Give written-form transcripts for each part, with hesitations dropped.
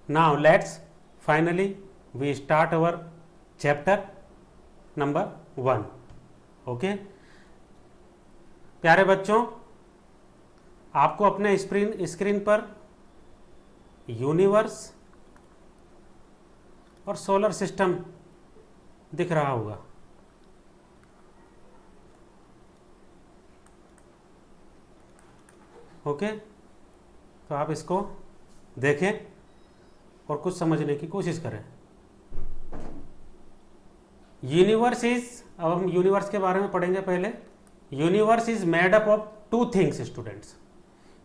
Now let's finally we start our chapter number 1. Okay प्यारे बच्चों, आपको अपने स्क्रीन पर यूनिवर्स और सोलर सिस्टम दिख रहा होगा। ओके, तो आप इसको देखें और कुछ समझने की कोशिश करें। यूनिवर्स इज, अब हम यूनिवर्स के बारे में पढ़ेंगे। पहले universe is made up of 2 things students.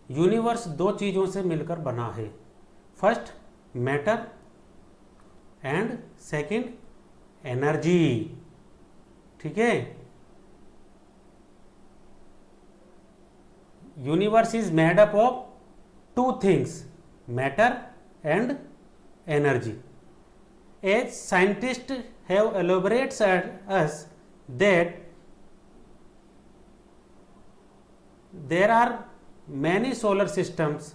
Universe 2 चीजों से मिलकर बना है। First matter and second energy. ठीक है, universe is made up of 2 things, matter and energy. As scientists have elaborated us that there are many solar systems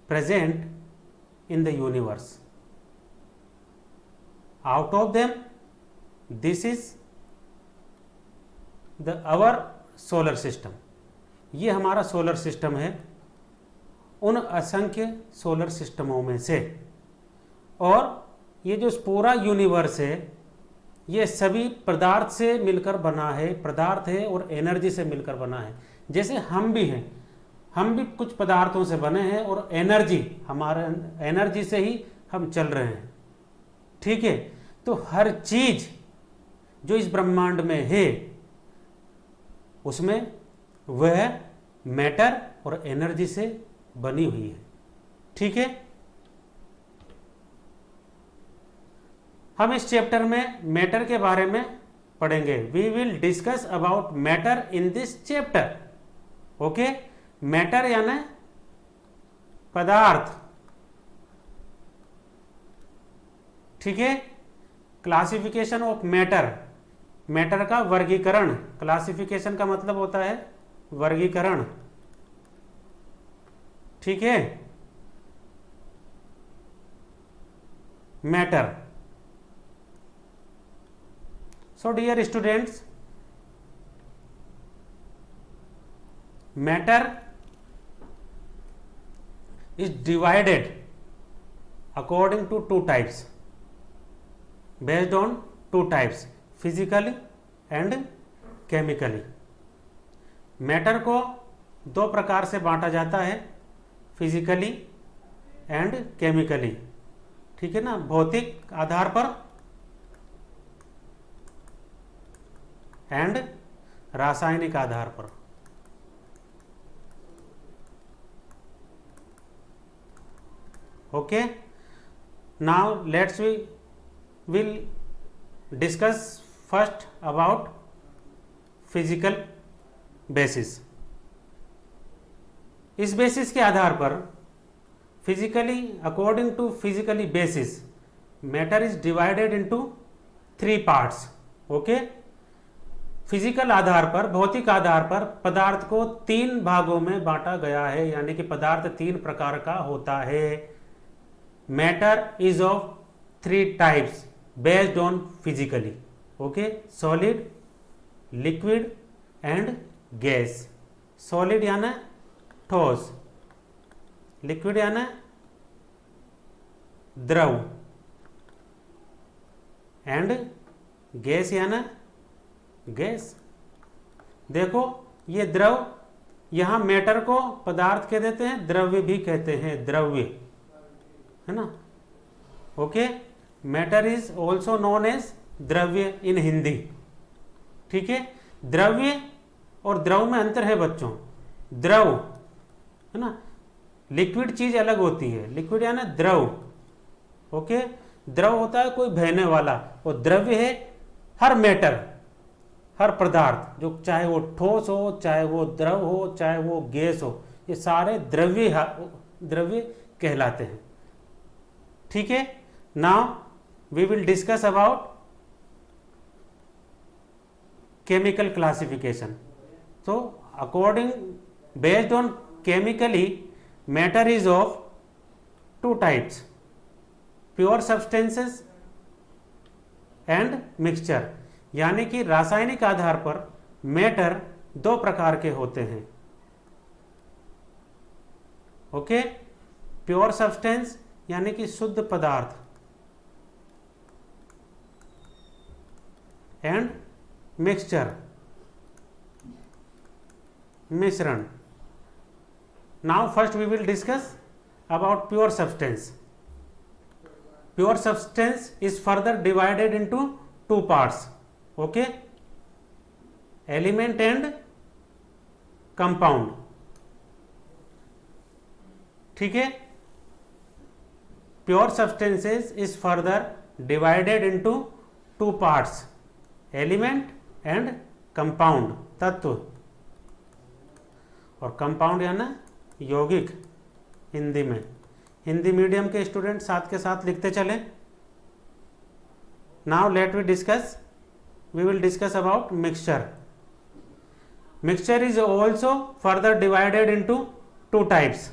present in the universe. Out of them, this is our solar system. ये हमारा solar system है उन असंख्य solar सिस्टमों में से। और ये जो पूरा यूनिवर्स है ये सभी पदार्थ से मिलकर बना है, पदार्थ है और एनर्जी से मिलकर बना है। जैसे हम भी हैं, हम भी कुछ पदार्थों से बने हैं और एनर्जी, हमारे एनर्जी से ही हम चल रहे हैं। ठीक है, तो हर चीज जो इस ब्रह्मांड में है उसमें वह मैटर और एनर्जी से बनी हुई है। ठीक है, हम इस चैप्टर में मैटर के बारे में पढ़ेंगे। We will discuss about matter in this chapter. Okay, matter यानी पदार्थ। ठीक है, क्लासिफिकेशन ऑफ मैटर, मैटर का वर्गीकरण। क्लासिफिकेशन का मतलब होता है वर्गीकरण। ठीक है, matter. So dear students, matter is divided according to 2 types, based on 2 types, physically and chemically. Matter को 2 प्रकार से बांटा जाता है, फिजिकली एंड केमिकली। ठीक है ना, भौतिक आधार पर एंड रासायनिक आधार पर। Okay, now let's we will discuss first about physical basis. इस बेसिस के आधार पर physically, according to physically basis, matter is divided into 3 parts. Okay, physical आधार पर, भौतिक आधार पर पदार्थ को 3 भागों में बांटा गया है, यानी कि पदार्थ 3 प्रकार का होता है। Matter is of 3 types based on physically. Okay, solid, liquid and gas. Solid यानी ठोस, लिक्विड यानी द्रव एंड गैस यानी गैस। देखो ये द्रव, यहां मैटर को पदार्थ कह देते हैं, द्रव्य भी कहते हैं, द्रव्य है ना। Okay, matter is also known as द्रव्य इन हिंदी। ठीक है, द्रव्य और द्रव में अंतर है बच्चों। द्रव है ना, लिक्विड चीज अलग होती है, लिक्विड यानी द्रव। ओके, द्रव होता है कोई बहने वाला, और द्रव्य है हर मैटर, हर पदार्थ, जो चाहे वो ठोस हो, चाहे वो द्रव हो, चाहे वो गैस हो, ये सारे द्रव्य कहलाते हैं। ठीक है, now we will discuss about chemical classification. तो according, based on chemically, matter is of two types, pure substances and mixture, यानी कि रासायनिक आधार पर मैटर दो प्रकार के होते हैं। ओके, प्योर सब्सटेंस यानी कि शुद्ध पदार्थ एंड मिक्सचर, मिश्रण। Now first we will discuss about pure substance. Pure substance is further divided into two parts. Okay, element and compound. ठीक है, pure substances is further divided into two parts, element and compound, तत्व और compound यानी यौगिक हिंदी में। Hindi medium के student साथ के साथ लिखते चले। Now let we will discuss about mixture. Mixture is also further divided into two types,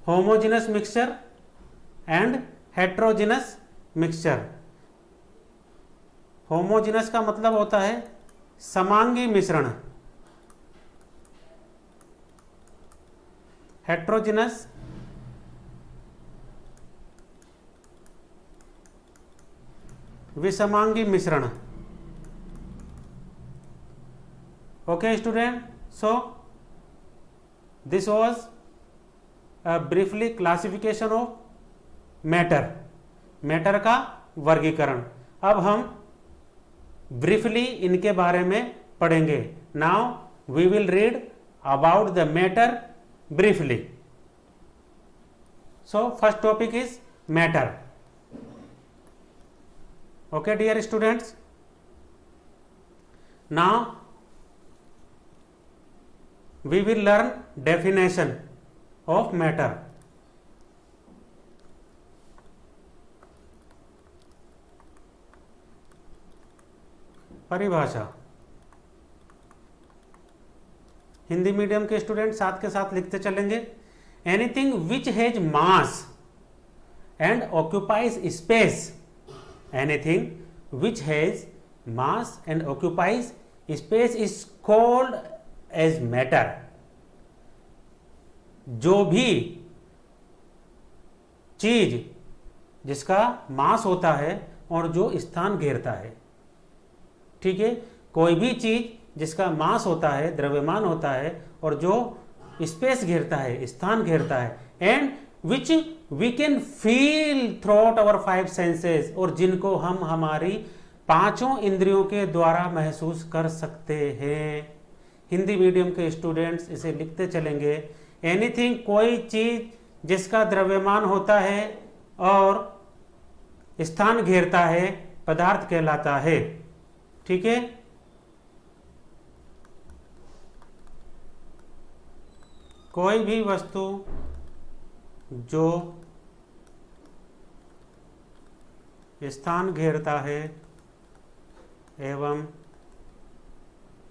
homogeneous mixture and heterogeneous mixture. Homogeneous का मतलब होता है समांगी मिश्रण, हेट्रोजेनस विषमांगी मिश्रण। Okay student, so this was a briefly classification of matter, matter का वर्गीकरण। अब हम ब्रीफली इनके बारे में पढ़ेंगे। Now we will read about the matter briefly. So first topic is matter. Okay dear students, now we will learn definition of matter. परिभाषा। Hindi medium के स्टूडेंट साथ के साथ लिखते चलेंगे। Anything which has mass and occupies space, anything which has mass and occupies space is called as matter. जो भी चीज जिसका मास होता है और जो स्थान घेरता है, ठीक है, कोई भी चीज जिसका मास होता है, द्रव्यमान होता है और जो स्पेस घेरता है, स्थान घेरता है, and which we can feel throughout our five senses, और जिनको हम हमारी पांचों इंद्रियों के द्वारा महसूस कर सकते हैं। हिंदी मीडियम के स्टूडेंट्स इसे लिखते चलेंगे। एनीथिंग, कोई चीज जिसका द्रव्यमान होता है और स्थान घेरता है, पदार्थ कहलाता है। ठीक है, कोई भी वस्तु जो स्थान घेरता है एवं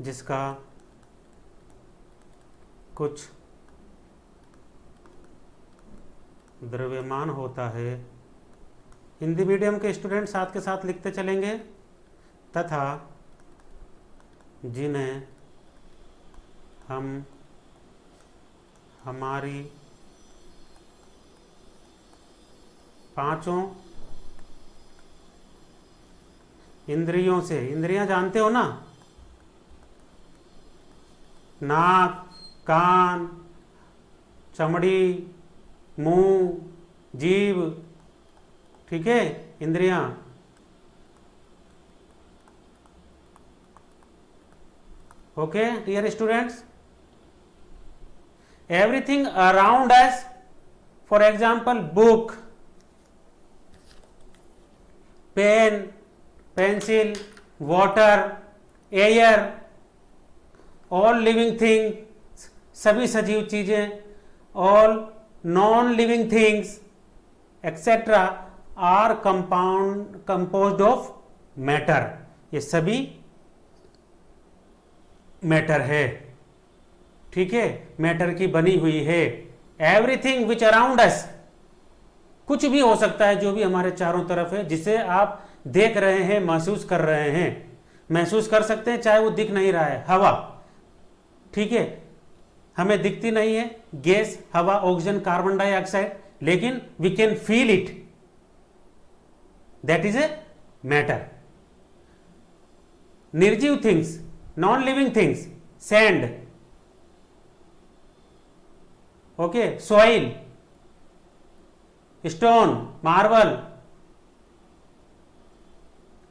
जिसका कुछ द्रव्यमान होता है। हिंदी मीडियम के स्टूडेंट साथ के साथ लिखते चलेंगे। तथा जिन्हें हम हमारी पांचों इंद्रियों से, इंद्रियां जानते हो ना, नाक, कान, चमड़ी, मुंह, जीभ, ठीक है, इंद्रियां। Okay dear students, everything around us, for example book, pen, pencil, water, air, all living things, सभी सजीव चीजें, all non living things etcetera are composed of matter. ये सभी मैटर है, ठीक है, मैटर की बनी हुई है। एवरीथिंग विच अराउंड अस, कुछ भी हो सकता है जो भी हमारे चारों तरफ है, जिसे आप देख रहे हैं, महसूस कर रहे हैं। महसूस कर सकते हैं चाहे वो दिख नहीं रहा है, हवा, ठीक है, हमें दिखती नहीं है, गैस, हवा, ऑक्सीजन, कार्बन डाइऑक्साइड, लेकिन we can feel it, that is a matter. निर्जीव things, non living things, sand, okay, soil, stone, marble,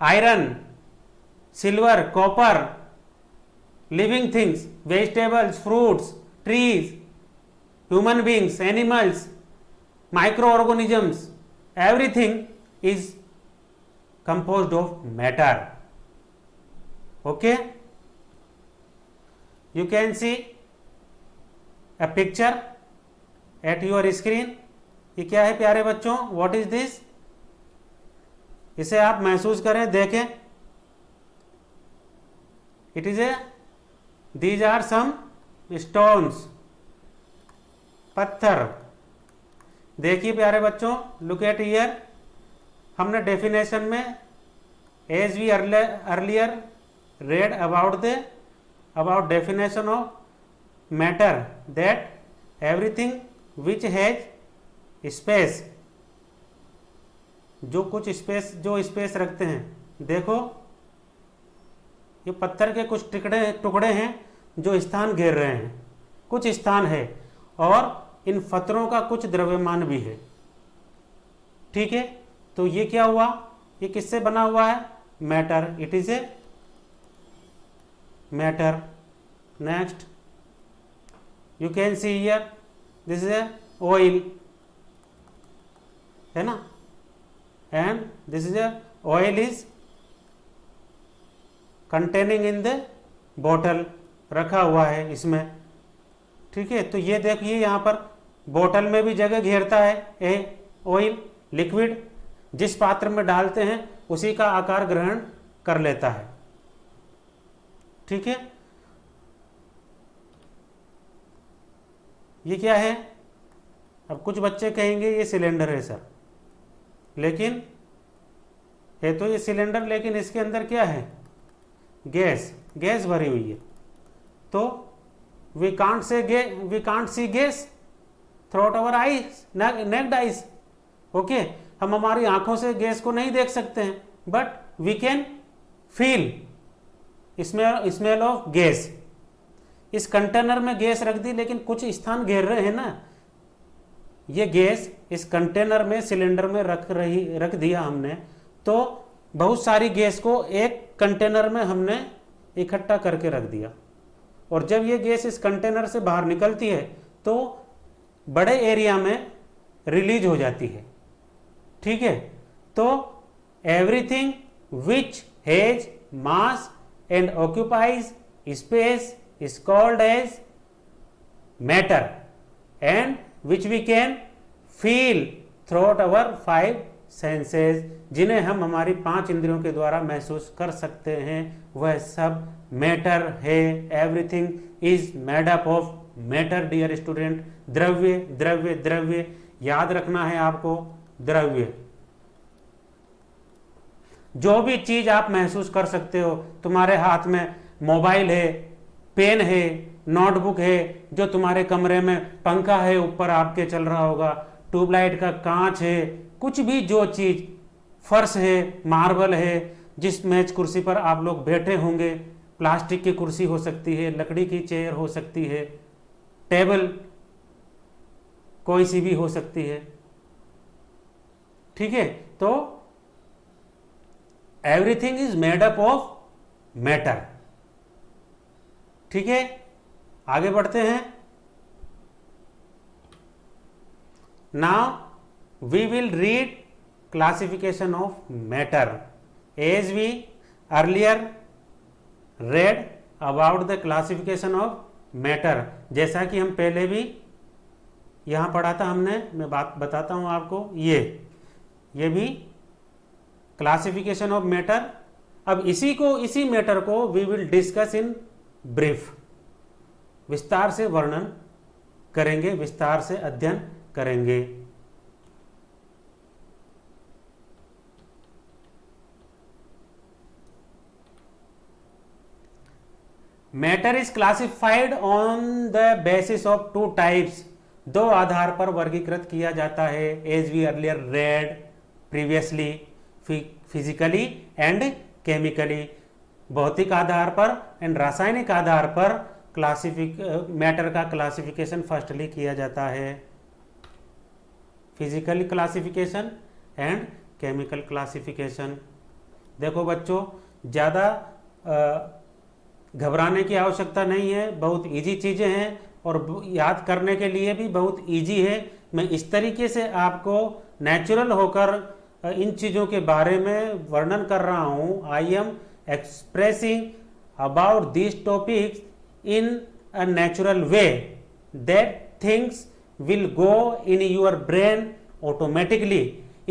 iron, silver, copper, living things, vegetables, fruits, trees, human beings, animals, micro organisms, everything is composed of matter. Okay, you can see a picture at your screen. ये क्या है प्यारे बच्चों, what is this? इसे आप महसूस करें, देखें। It is a, these are some stones, पत्थर। देखिए प्यारे बच्चों, look at here. हमने डेफिनेशन में as we earlier read about definition of matter that everything which has space, जो कुछ स्पेस, जो स्पेस रखते हैं। देखो ये पत्थर के कुछ टुकड़े हैं जो स्थान घेर रहे हैं, कुछ स्थान है, और इन पत्थरों का कुछ द्रव्यमान भी है, ठीक है। तो ये क्या हुआ, ये किससे बना हुआ है, matter, it is a matter. Next you can see here, this is a oil, है ना, and this is a oil is containing in the bottle, रखा हुआ है इसमें, ठीक है। तो ये देखिए यहाँ पर बोतल में भी जगह घेरता है ए ऑयल, लिक्विड जिस पात्र में डालते हैं उसी का आकार ग्रहण कर लेता है, ठीक है। ये क्या है, अब कुछ बच्चे कहेंगे ये सिलेंडर है सर, लेकिन है तो ये सिलेंडर, लेकिन इसके अंदर क्या है, गैस भरी हुई है। तो we can't see gas through our eyes, naked eyes, okay. हम हमारी आंखों से गैस को नहीं देख सकते हैं, but we can feel smell of gas. इस कंटेनर में गैस रख दी, लेकिन कुछ स्थान घेर रहे हैं ना, ये गैस इस कंटेनर में, सिलेंडर में रख दिया हमने, तो बहुत सारी गैस को एक कंटेनर में हमने इकट्ठा करके रख दिया, और जब ये गैस इस कंटेनर से बाहर निकलती है तो बड़े एरिया में रिलीज हो जाती है, ठीक है। तो everything which has mass and occupies space is called as matter, and which we can feel through our 5 senses, जिन्हें हम हमारी 5 इंद्रियों के द्वारा महसूस कर सकते हैं, वह सब मैटर है। Everything is made up of matter dear student. द्रव्य द्रव्य द्रव्य, याद रखना है आपको, द्रव्य, जो भी चीज आप महसूस कर सकते हो, तुम्हारे हाथ में मोबाइल है, पेन है, नोटबुक है, जो तुम्हारे कमरे में पंखा है ऊपर आपके चल रहा होगा, ट्यूबलाइट का कांच है, कुछ भी जो चीज, फर्श है, मार्बल है, जिस मेज कुर्सी पर आप लोग बैठे होंगे, प्लास्टिक की कुर्सी हो सकती है, लकड़ी की चेयर हो सकती है, टेबल कोई सी भी हो सकती है, ठीक है। तो everything is made up of matter, ठीक है। आगे बढ़ते हैं। Now we will read classification of matter as we earlier read about the classification of matter. जैसा कि हम पहले भी यहां पढ़ा था हमने, मैं बात बताता हूं आपको, ये भी क्लासिफिकेशन ऑफ मैटर। अब इसी मैटर को we will discuss in brief, विस्तार से वर्णन करेंगे, विस्तार से अध्ययन करेंगे। Matter is classified on the basis of two types, दो आधार पर वर्गीकृत किया जाता है, as we earlier read previously, physically and chemically, भौतिक आधार पर एंड रासायनिक आधार पर मैटर का क्लासिफिकेशन फर्स्टली किया जाता है, physical classification and chemical classification. देखो बच्चों, ज़्यादा घबराने की आवश्यकता नहीं है, बहुत इजी चीज़ें हैं और याद करने के लिए भी बहुत इजी है। मैं इस तरीके से आपको नेचुरल होकर इन चीज़ों के बारे में वर्णन कर रहा हूँ। I am expressing about this topics in a natural way that things will go in your brain automatically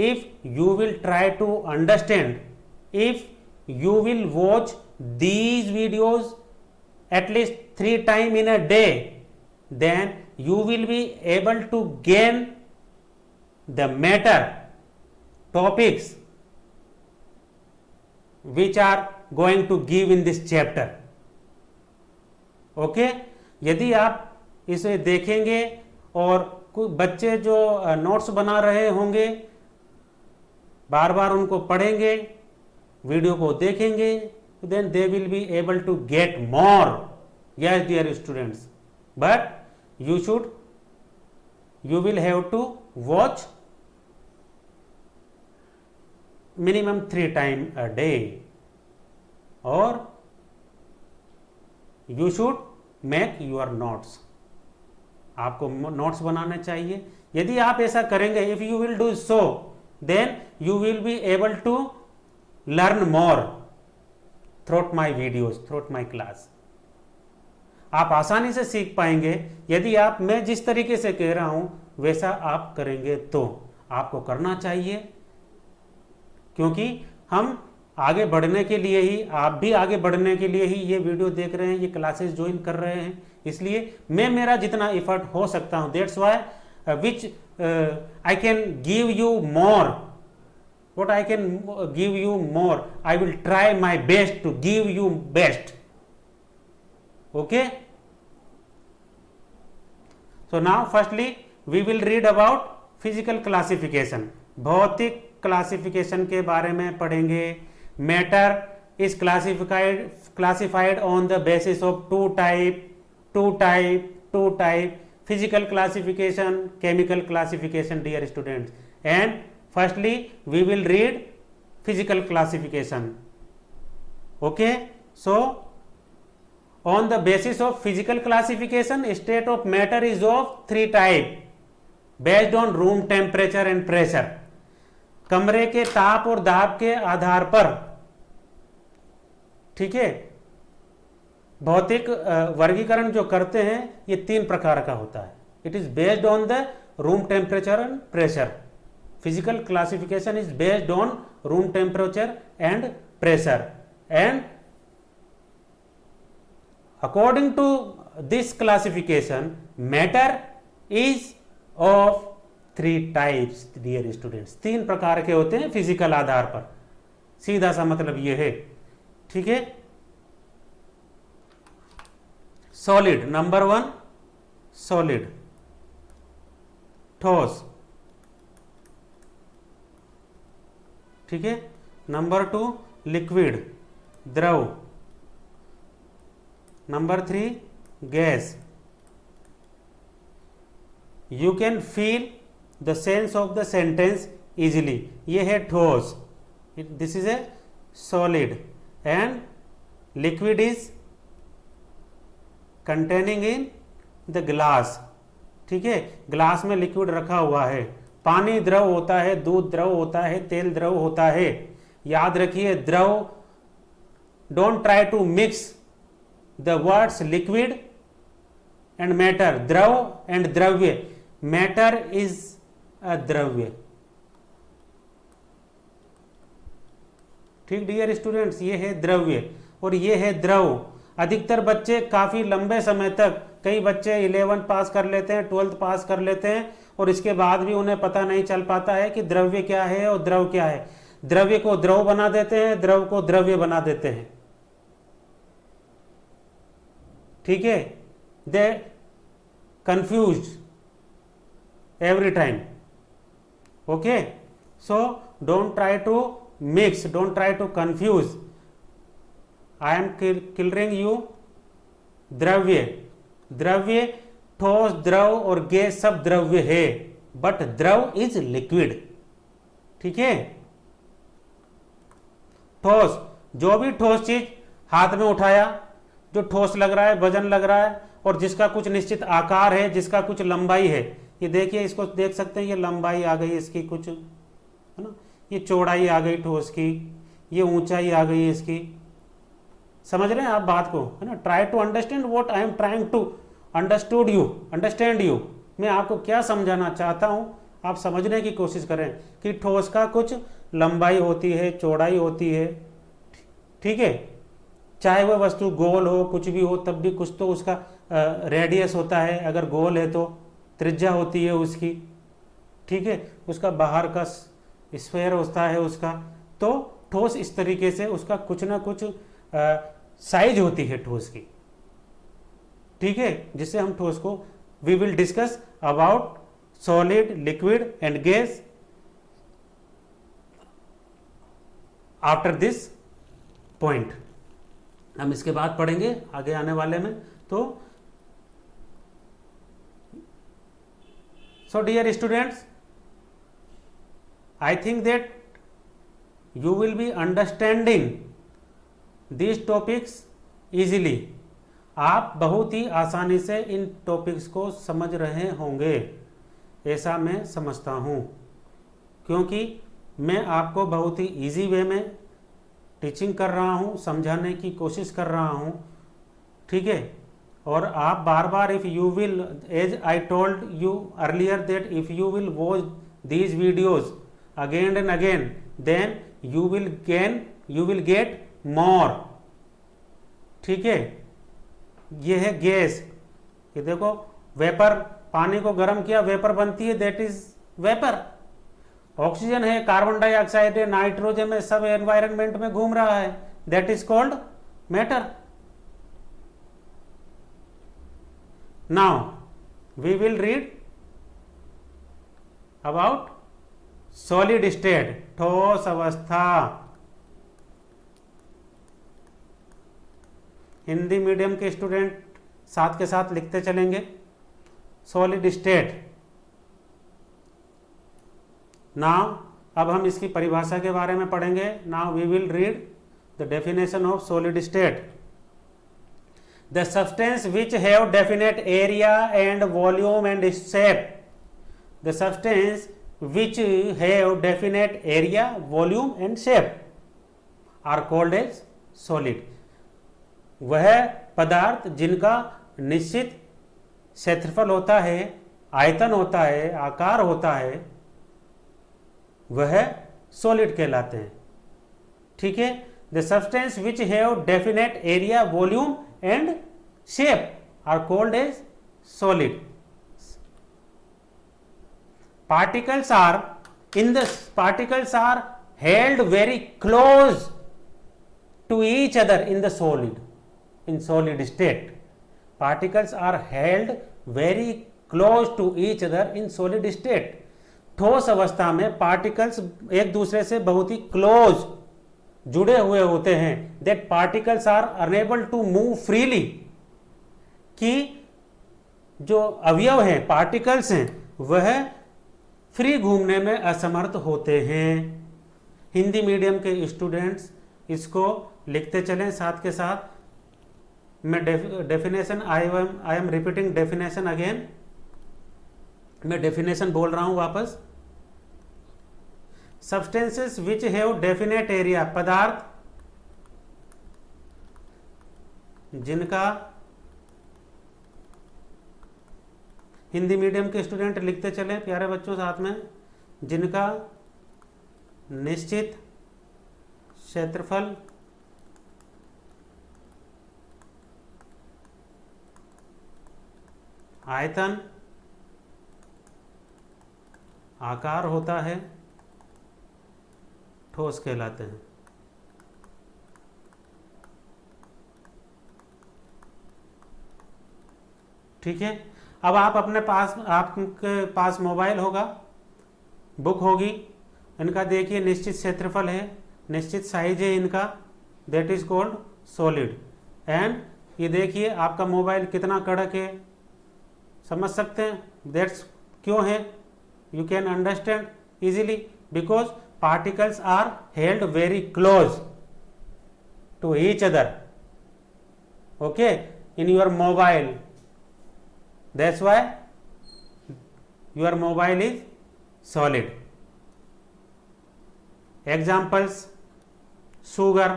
if you will try to understand. If you will watch these videos at least 3 times in a day, then you will be able to gain the matter topics which are going to give in this chapter. Okay यदि आप इसे देखेंगे और कुछ बच्चे जो notes बना रहे होंगे, बार बार उनको पढ़ेंगे, वीडियो को देखेंगे, then they will be able to get more. Yes dear students, but you will have to watch minimum 3 times a day, or you should make your notes. आपको नोट्स बनाने चाहिए। यदि आप ऐसा करेंगे, if you will do so, then you will be able to learn more throughout my videos, throughout my class. आप आसानी से सीख पाएंगे यदि आप, मैं जिस तरीके से कह रहा हूं वैसा आप करेंगे तो। आपको करना चाहिए, क्योंकि हम आगे बढ़ने के लिए ही, आप भी आगे बढ़ने के लिए ही ये वीडियो देख रहे हैं, ये क्लासेस ज्वाइन कर रहे हैं। इसलिए मैं मेरा जितना एफर्ट हो सकता हूं, that's why which I can give you more, what I can give you more, I will try my best to give you best. Okay, so now firstly we will read about physical classification. भौतिक classification के बारे में पढ़ेंगे। Matter is classified on the basis of two type physical classification, chemical classification, dear students. And firstly we will read physical classification. Okay, so on the basis of physical classification, state of matter is of 3 type based on room temperature and pressure. कमरे के ताप और दाब के आधार पर, ठीक है, भौतिक वर्गीकरण जो करते हैं ये 3 प्रकार का होता है। It is based on the room temperature and pressure. Physical classification is based on room temperature and pressure, and according to this classification, matter is of 3 types, dear students. 3 प्रकार के होते हैं फिजिकल आधार पर। सीधा सा मतलब ये है, ठीक है। सॉलिड, नंबर 1 सॉलिड, ठोस, ठीक है। नंबर 2 लिक्विड, द्रव। Number 3 gas. You can feel the sense of the sentence easily. ये है ठोस, this is a solid, and liquid is containing in the glass, ठीक है। ग्लास में लिक्विड रखा हुआ है। पानी द्रव होता है, दूध द्रव होता है, तेल द्रव होता है। याद रखिए, द्रव, don't try to mix the words liquid and matter, द्रव and द्रव्य। matter is a द्रव्य, ठीक डियर स्टूडेंट्स, ये है द्रव्य और ये है द्रव। अधिकतर बच्चे काफी लंबे समय तक, कई बच्चे 11th पास कर लेते हैं, 12th पास कर लेते हैं और इसके बाद भी उन्हें पता नहीं चल पाता है कि द्रव्य क्या है और द्रव क्या है। द्रव्य को द्रव बना देते हैं, द्रव को द्रव्य बना देते हैं। ठीक है, they confuse every time, okay, so don't try to mix, don't try to confuse, I am clearing you. द्रव्य, द्रव्य ठोस, द्रव और गैस सब द्रव्य है, बट द्रव इज लिक्विड, ठीक है। ठोस, जो भी ठोस चीज हाथ में उठाया, जो ठोस लग रहा है, वजन लग रहा है, और जिसका कुछ निश्चित आकार है, जिसका कुछ लंबाई है, ये देखिए, इसको देख सकते हैं, ये लंबाई आ गई इसकी कुछ, है ना, ये चौड़ाई आ गई ठोस की, ये ऊंचाई आ गई इसकी, समझ रहे हैं आप बात को, है ना। Try to understand what I am trying to understand you, मैं आपको क्या समझाना चाहता हूं, आप समझने की कोशिश करें कि ठोस का कुछ लंबाई होती है, चौड़ाई होती है, ठीक है, चाहे वह वस्तु गोल हो, कुछ भी हो, तब भी कुछ तो उसका रेडियस होता है, अगर गोल है तो त्रिज्या होती है उसकी, ठीक है, उसका बाहर का स्फेयर होता है उसका, तो ठोस इस तरीके से उसका कुछ ना कुछ साइज होती है ठोस की, ठीक है, जिससे हम ठोस को, we will discuss about solid, liquid and gas after this point. हम इसके बाद पढ़ेंगे आगे आने वाले में। तो so dear students, I think that you will be understanding these topics easily, आप बहुत ही आसानी से इन टॉपिक्स को समझ रहे होंगे, ऐसा मैं समझता हूँ, क्योंकि मैं आपको बहुत ही इजी वे में टीचिंग कर रहा हूँ, समझाने की कोशिश कर रहा हूँ, ठीक है। और आप बार बार, if you will, as I told you earlier that if you will watch these videos again and again, then you will get more, ठीक है। ये है गैस, ये देखो, वेपर, पानी को गर्म किया वेपर बनती है, दैट इज वेपर। ऑक्सीजन है, कार्बन डाइऑक्साइड है, नाइट्रोजन है, सब एनवायरनमेंट में घूम रहा है, that is called matter. Now we will read about solid state, ठोस अवस्था। हिंदी मीडियम के स्टूडेंट साथ के साथ लिखते चलेंगे, सॉलिड स्टेट। नाउ अब हम इसकी परिभाषा के बारे में पढ़ेंगे। Now we will read the definition of solid state. The substance which have definite area and volume and shape, the substance which have definite area, volume and shape are called as solid। वह पदार्थ जिनका निश्चित क्षेत्रफल होता है, आयतन होता है, आकार होता है, वह सॉलिड कहलाते हैं, ठीक है। The substance which have definite area, volume and shape are called as solid. Particles are held very close to each other in the solid state. Particles are held very close to each other in solid state। ठोस अवस्था में particles एक दूसरे से बहुत ही close जुड़े हुए होते हैं। That particles are unable to move freely, कि जो अवयव हैं, पार्टिकल्स हैं, वह फ्री घूमने में असमर्थ होते हैं। हिंदी मीडियम के स्टूडेंट्स इसको लिखते चलें साथ के साथ। मैं definition, I am repeating definition again, मैं डेफिनेशन बोल रहा हूं वापस। Substances which have definite area, पदार्थ जिनका, हिंदी मीडियम के स्टूडेंट लिखते चले प्यारे बच्चों साथ में, जिनका निश्चित क्षेत्रफल, आयतन, आकार होता है, ठोस कहलाते हैं। ठीक है। अब आप अपने पास, आपके पास मोबाइल होगा, बुक होगी, इनका देखिए निश्चित क्षेत्रफल है, निश्चित साइज है इनका, that is called solid. And ये देखिए आपका मोबाइल कितना कड़क है, समझ सकते हैं, दैट्स क्यों है, you can understand easily, because particles are held very close to each other, okay, in your mobile, that's why your mobile is solid. Examples, sugar,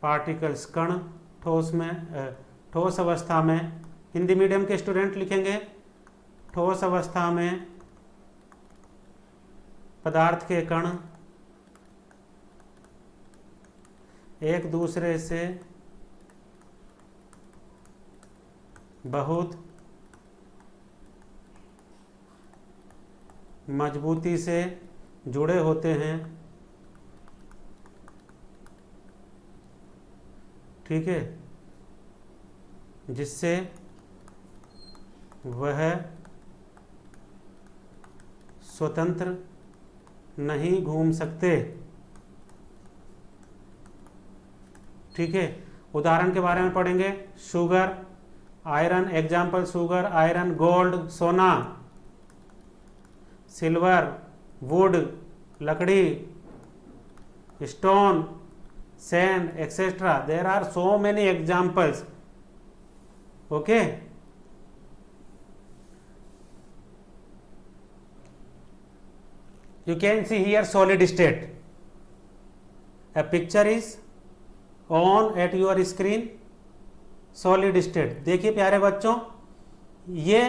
particles कण, ठोस में, ठोस अवस्था में, हिंदी मीडियम के स्टूडेंट लिखेंगे ठोस अवस्था में पदार्थ के कण एक दूसरे से बहुत मजबूती से जुड़े होते हैं, ठीक है, जिससे वह स्वतंत्र नहीं घूम सकते, ठीक है। उदाहरण के बारे में पढ़ेंगे, sugar, iron, example sugar, iron, gold, सोना, सिल्वर, वुड, लकड़ी, stone, sand, etcetera, there are so many examples, okay. You can see here solid state. A picture is on at your screen. Solid state. देखिए प्यारे बच्चों, ये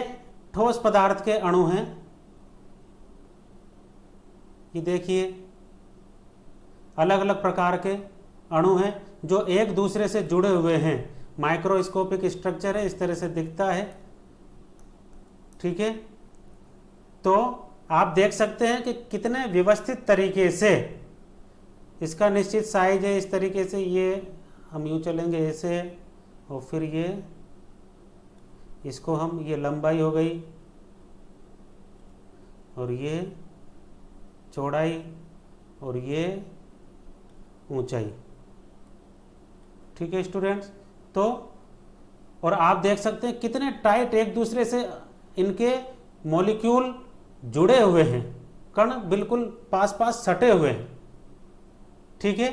ठोस पदार्थ के अणु हैं, ये देखिए अलग अलग प्रकार के अणु हैं जो एक दूसरे से जुड़े हुए हैं, माइक्रोस्कोपिक स्ट्रक्चर है, इस तरह से दिखता है, ठीक है। तो आप देख सकते हैं कि कितने व्यवस्थित तरीके से इसका निश्चित साइज है, इस तरीके से ये हम यूँ चलेंगे ऐसे, और फिर ये इसको हम, ये लंबाई हो गई और ये चौड़ाई और ये ऊंचाई, ठीक है स्टूडेंट्स। तो और आप देख सकते हैं कितने टाइट एक दूसरे से इनके मॉलिक्यूल जुड़े हुए हैं, कण बिल्कुल पास पास सटे हुए हैं, ठीक है।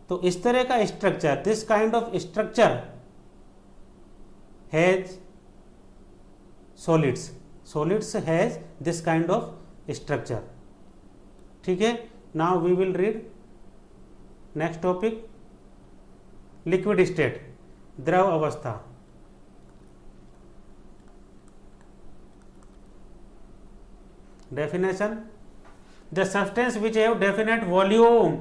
तो इस तरह का structure, this kind of structure has solids, solids has this kind of structure, ठीक है। Now we will read next topic, liquid state, द्रव अवस्था। Definition: the substance which have definite volume,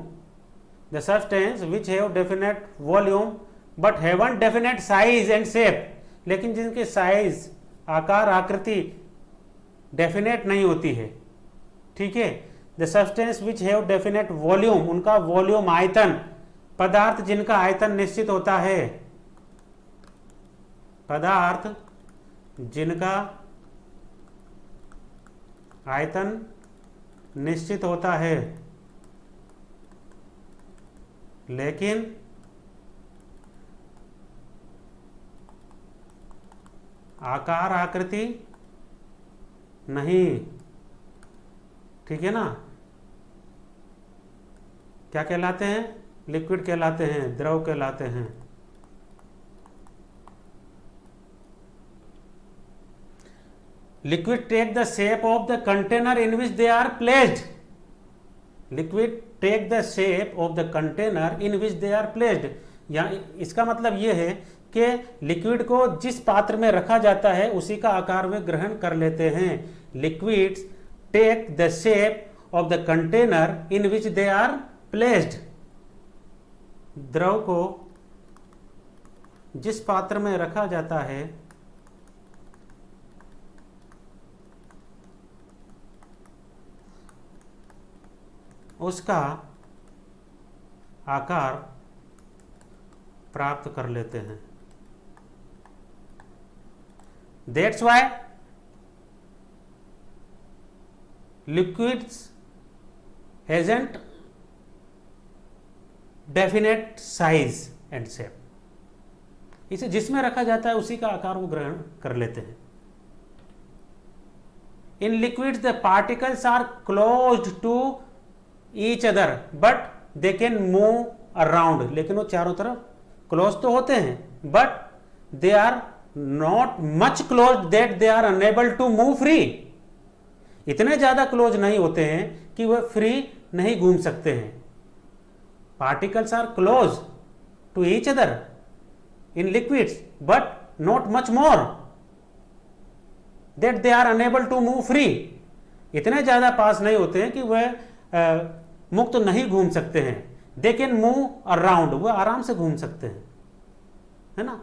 the substance which have definite volume but haven't definite size and shape, लेकिन जिनके size, आकार, आकृति definite नहीं होती है, ठीक है। The substance which have definite volume, उनका वॉल्यूम, आयतन, पदार्थ जिनका आयतन निश्चित होता है, पदार्थ जिनका आयतन निश्चित होता है लेकिन आकार, आकृति नहीं, ठीक है ना, क्या कहलाते हैं, लिक्विड कहलाते हैं, द्रव कहलाते हैं। Liquid take the shape of the container in which they are placed. Liquid take the shape of the container in which they are placed. यहाँ इसका मतलब ये है कि लिक्विड को जिस पात्र में रखा जाता है उसी का आकार वे ग्रहण कर लेते हैं। Liquids take the shape of the container in which they are placed. द्रव को जिस पात्र में रखा जाता है उसका आकार प्राप्त कर लेते हैं। That's why liquids hasn't definite size and shape. इसे जिसमें रखा जाता है उसी का आकार वो ग्रहण कर लेते हैं। In liquids the particles are closed to each other but they can move around. लेकिन वो चारों तरफ क्लोज तो होते हैं but they are not much close that they are unable to move free. इतने ज्यादा क्लोज नहीं होते हैं कि वह फ्री नहीं घूम सकते हैं। Particles are close to each other in liquids but not much more that they are unable to move free। इतने ज्यादा पास नहीं होते हैं कि वह मुक्त नहीं घूम सकते हैं। they can move around, वह आराम से घूम सकते हैं, है ना।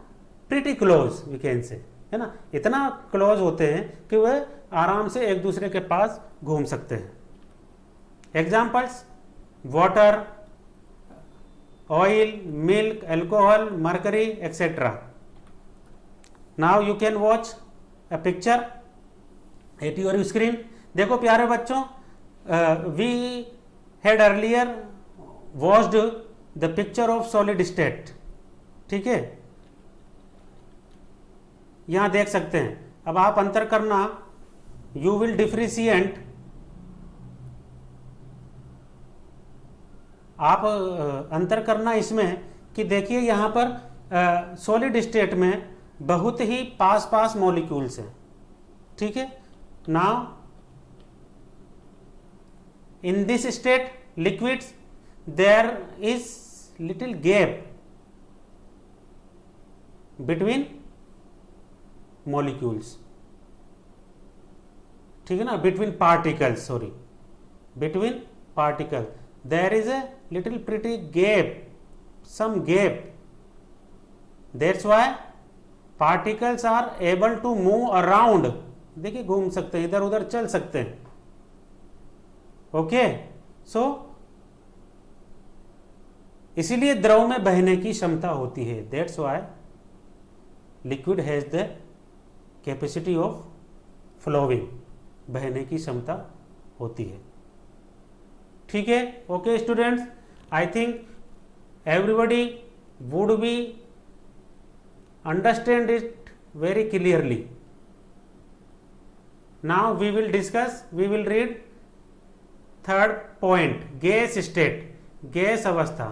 pretty close we can say, है ना। इतना क्लोज होते हैं कि वह आराम से एक दूसरे के पास घूम सकते हैं। Examples water, oil, milk, alcohol, mercury, etc. Now you can watch a picture at your screen। देखो प्यारे बच्चों, we had earlier watched the picture of solid state। ठीक है, यहां देख सकते हैं। अब आप अंतर करना, you will differentiate, आप अंतर करना इसमें कि देखिए यहां पर सॉलिड स्टेट में बहुत ही पास पास मॉलिक्यूल्स हैं। ठीक है, now in this state liquids there is little gap between molecules. ठीक है ना, between particles, sorry, between particle there is a little pretty gap, some gap, that's why particles are able to move around। देखिए घूम सकते हैं, इधर उधर चल सकते हैं। ओके, सो इसीलिए द्रव में बहने की क्षमता होती है। that's why liquid has the capacity of flowing, बहने की क्षमता होती है। ठीक है, okay students, I think everybody would be understand it very clearly. Now we will discuss, we will read third point, gas state, gas अवस्था।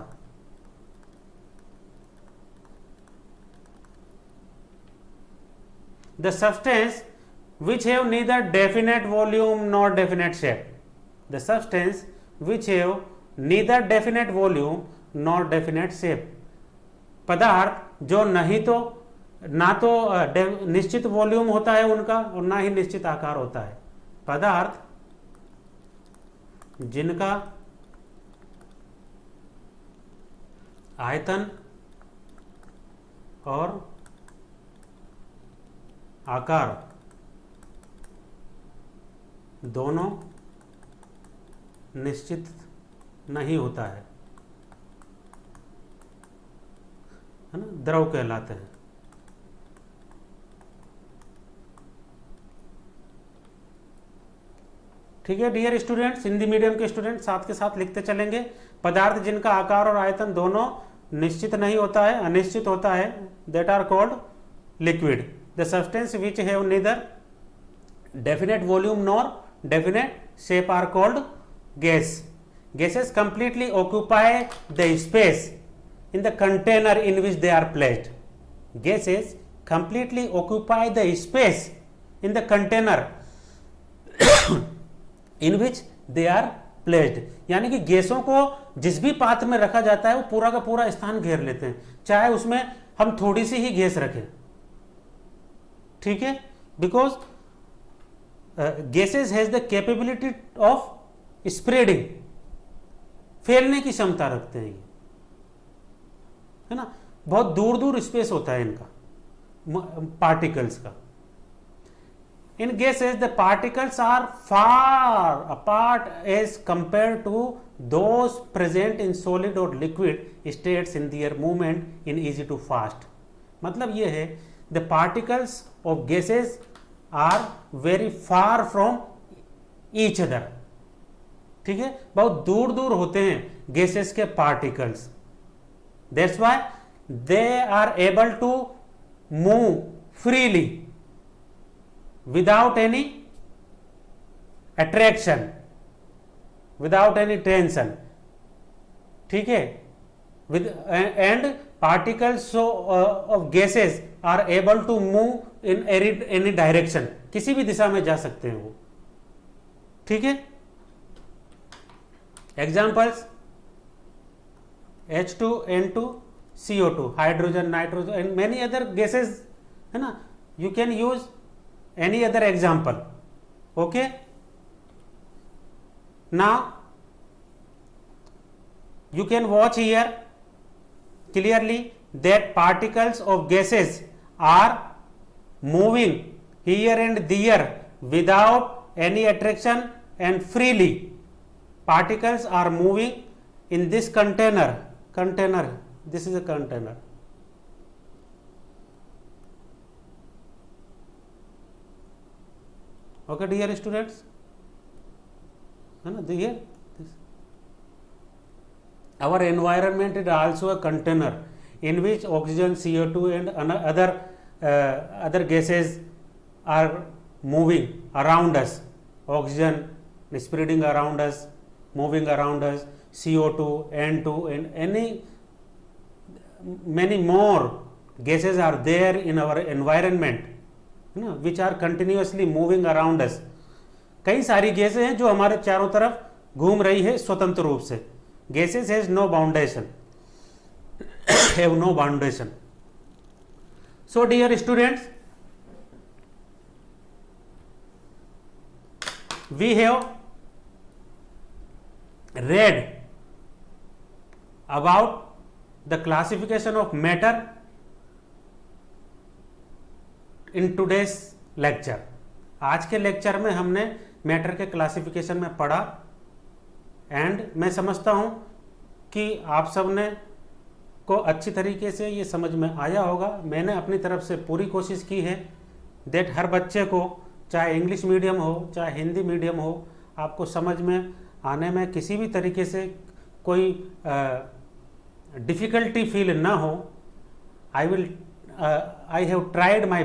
The substance which have neither definite volume nor definite shape, the substance which have neither definite volume nor definite shape। पदार्थ जो नहीं तो ना तो निश्चित volume होता है उनका और ना ही निश्चित आकार होता है। पदार्थ जिनका आयतन और आकार दोनों निश्चित नहीं होता है ना, द्रव कहलाते हैं। ठीक है डियर स्टूडेंट्स, हिंदी मीडियम के स्टूडेंट साथ के साथ लिखते चलेंगे। पदार्थ जिनका आकार और आयतन दोनों निश्चित नहीं होता है, अनिश्चित होता है, that are called liquid. The substance which have neither definite volume nor definite shape are called gas। Gases completely occupy the space in the container in which they are placed। Gases completely occupy the space in the container in which they are placed। यानी कि गैसों को जिस भी पात्र में रखा जाता है वो पूरा का पूरा स्थान घेर लेते हैं, चाहे उसमें हम थोड़ी सी ही गैस रखें। ठीक है, because gases has the capability of spreading, फैलने की क्षमता रखते हैं ये, है ना। बहुत दूर दूर स्पेस होता है इनका पार्टिकल्स का। In gases the particles are far apart as compare to those present in solid or liquid states in their movement in easy to fast. मतलब ये है the particles of gases are very far from each other. ठीक है, बहुत दूर दूर होते हैं गैसेस के particles. That's why they are able to move freely without any attraction, without any tension. ठीक है, with and particles of gases are able to move in any direction, किसी भी दिशा में जा सकते हैं वो. ठीक है, examples H2, N2, CO2, hydrogen, nitrogen and many other gases है ना. You can use any other example. Okay, now you can watch here clearly that particles of gases are moving here and there without any attraction and freely. Particles are moving in this container. This is a container. Okay dear students, है ना. देखिए, our environment is also a container in which oxygen, CO2 and other gases are moving around us. Oxygen spreading around us, moving around us, CO2, N2 and many more gases are there in our environment, which are continuously moving around us. कई सारी गैसें हैं जो हमारे चारों तरफ घूम रही है स्वतंत्र रूप से. Gases has no foundation, have no foundation. So dear students, we have read about the classification of matter in today's lecture. आज के लेक्चर में हमने मैटर के क्लासिफिकेशन में पढ़ा. एंड मैं समझता हूँ कि आप सब ने को अच्छी तरीके से ये समझ में आया होगा. मैंने अपनी तरफ से पूरी कोशिश की है दैट हर बच्चे को, चाहे इंग्लिश मीडियम हो चाहे हिंदी मीडियम हो, आपको समझ में आने में किसी भी तरीके से कोई डिफ़िकल्टी फील ना हो. I have tried my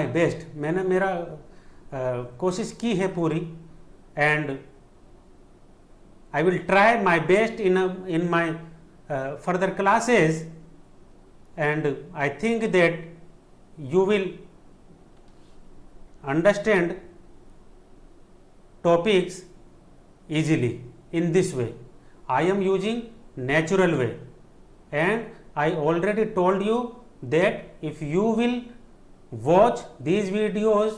best. मैंने मेरा कोशिश की है पूरी. And I will try my best in my further classes, and I think that you will understand topics easily in this way. I am using natural way, and I already told you that if you will watch these videos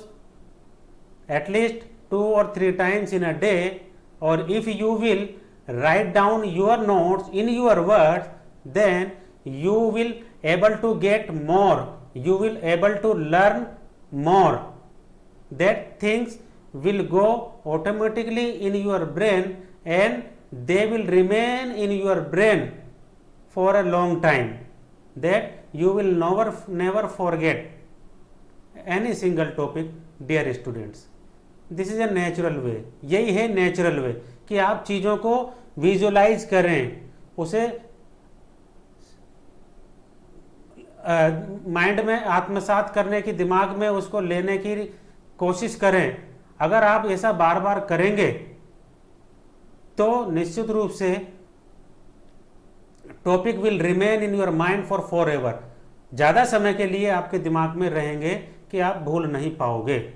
at least 2 or 3 times in a day, or if you will write down your notes in your words, then you will able to get more, you will able to learn more. That things will go automatically in your brain and they will remain in your brain for a long time, that you will never forget any single topic, dear students. This is a natural way. यही है natural way कि आप चीज़ों को visualise करें, उसे mind में आत्मसात करने की, दिमाग में उसको लेने की कोशिश करें. अगर आप ऐसा बार बार करेंगे तो निश्चित रूप से topic will remain in your mind for ever. ज़्यादा समय के लिए आपके दिमाग में रहेंगे कि आप भूल नहीं पाओगे.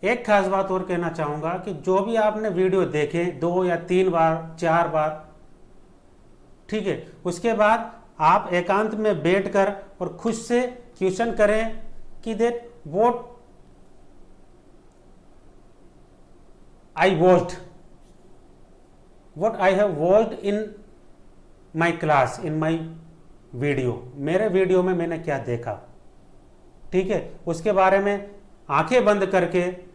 एक खास बात और कहना चाहूँगा कि जो भी आपने वीडियो देखे 2 या 3 बार 4 बार, ठीक है, उसके बाद आप एकांत में बैठकर और खुद से क्वेश्चन करें कि that what I have watched in my class, in my video. मेरे वीडियो में मैंने क्या देखा, ठीक है, उसके बारे में आंखें बंद करके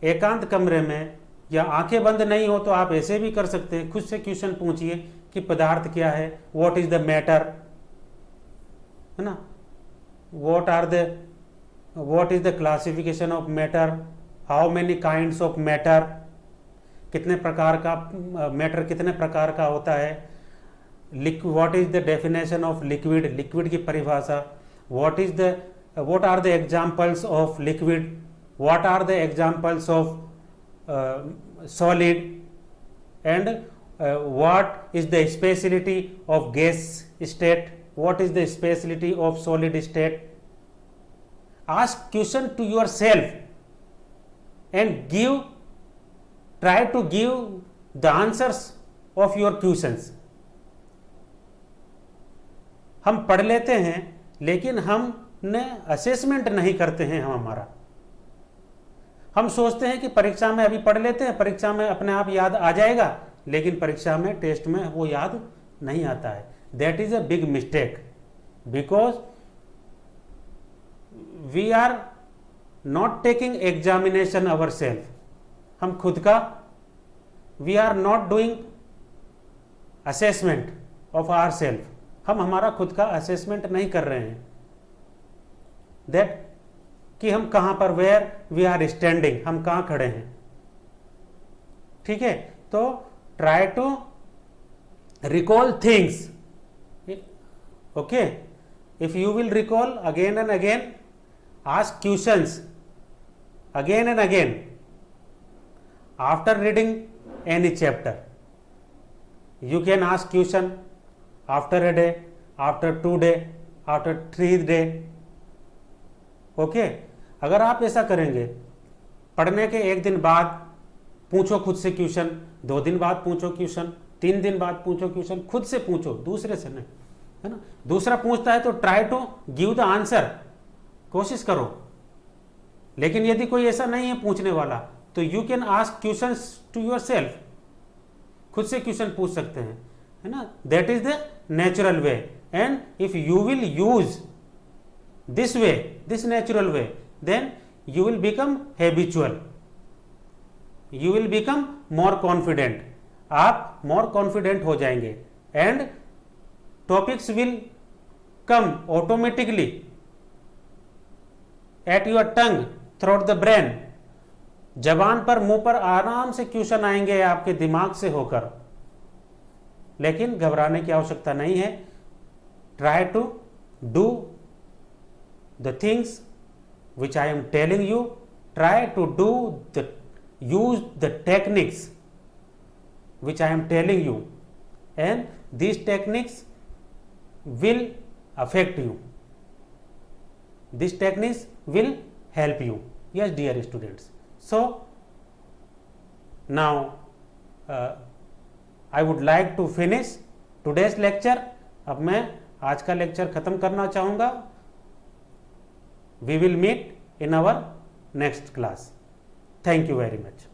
एकांत कमरे में या आंखें बंद नहीं हो तो आप ऐसे भी कर सकते हैं, खुद से क्वेश्चन पूछिए कि पदार्थ क्या है, व्हाट इज द मैटर, है ना, what is the classification of matter, how many kinds of matter, कितने प्रकार का मैटर कितने प्रकार का होता है, what is the definition of liquid, liquid की परिभाषा, what are the examples of liquid, what are the examples of solid, and what is the speciality of gas state, what is the speciality of solid state. Ask question to yourself and try to give the answers of your questions. हम पढ़ लेते हैं लेकिन हमने assessment नहीं करते हैं हम सोचते हैं कि परीक्षा में अभी पढ़ लेते हैं, परीक्षा में अपने आप याद आ जाएगा, लेकिन परीक्षा में टेस्ट में वो याद नहीं आता है. That is a big mistake because we are not taking examination our self. हम खुद का we are not doing assessment of our self. हम हमारा खुद का असेसमेंट नहीं कर रहे हैं. दैट कि हम कहां पर, वेयर वी आर स्टैंडिंग, हम कहां खड़े हैं. ठीक है, तो try to recall things. Okay, if you will recall again and again, ask questions again and again after reading any chapter. You can ask question after a day, after 2 day, after 3 day. Okay, अगर आप ऐसा करेंगे, पढ़ने के 1 दिन बाद पूछो खुद से क्वेश्चन, 2 दिन बाद पूछो क्वेश्चन, 3 दिन बाद पूछो क्वेश्चन, खुद से पूछो, दूसरे से नहीं, है ना. दूसरा पूछता है तो try to give the answer, कोशिश करो. लेकिन यदि कोई ऐसा नहीं है पूछने वाला तो you can ask questions to your self. खुद से क्वेश्चन पूछ सकते हैं, है ना. That is the natural way. And if you will use this way, this natural way, then you will become habitual, you will become more confident. आप more confident हो जाएंगे and topics will come automatically at your tongue throughout the brain. जबान पर, मुंह पर आराम से question आएंगे आपके दिमाग से होकर. लेकिन घबराने की आवश्यकता नहीं है. Try to do the things which I am telling you. Try to do the use the techniques which I am telling you, and these techniques will affect you. These techniques will help you. Yes, dear students. So now I would like to finish today's lecture. अब मैं आज का lecture खत्म करना चाहूँगा. We will meet in our next class. Thank you very much.